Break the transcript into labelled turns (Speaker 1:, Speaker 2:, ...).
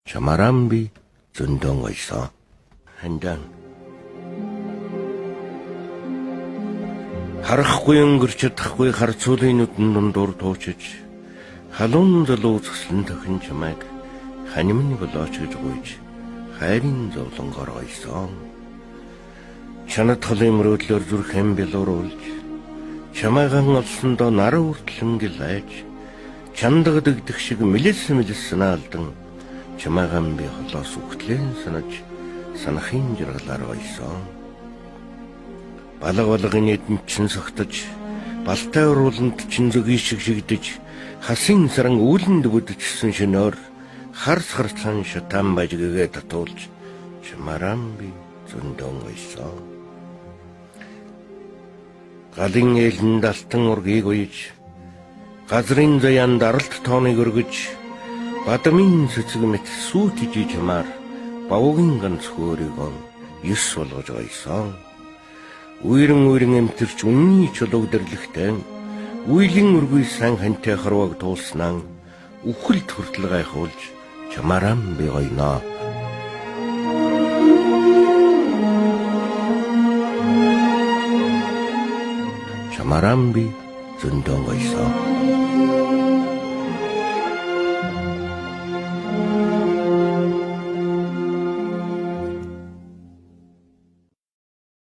Speaker 1: Чамааран би зөндөө гойсон. Хандан харахгүй өнгөрч чадахгүй харцуулын нүдэн дундуур туучиж халуун залуусгсан тохин чамайг ханимны болооч гэж гуйж хайрын зовлонгоор гойсон. Чанад холын мөрөөдлөөр зүрхэн бэлууруулж чамайган олсондоо нараа үртлэн гэлээж чандагд өгдөх шиг мэлэс наалдан чамайган би холоос үхтлэн санаж санахын жаргалаар гойсон. Балга нийтэнд чин согтож балтай урууланд чин зөгийн шиг шигдэж хасын саран үүлэнд бүдчихсэн шөнөөр харс харцан шатан бажигээ татуулж чамааран би зөндөө гойсон. Галын ээлэнд алтан ургийг уйж газрын заяанд аралт тооныг өргөж бадамын цэцэг мэт сүйтгэж чамаар бавгийн ганц хөөрийгөө ёс болгож гойсон. Уйрэн эмтэрч үнний чулууг дэрлэхтэй үйлийн үргүй сан хантай харваг туулснаа үхэлд хүртэл гайхуулж чамааран би гойно. Чамааран би зөндөө гойсон.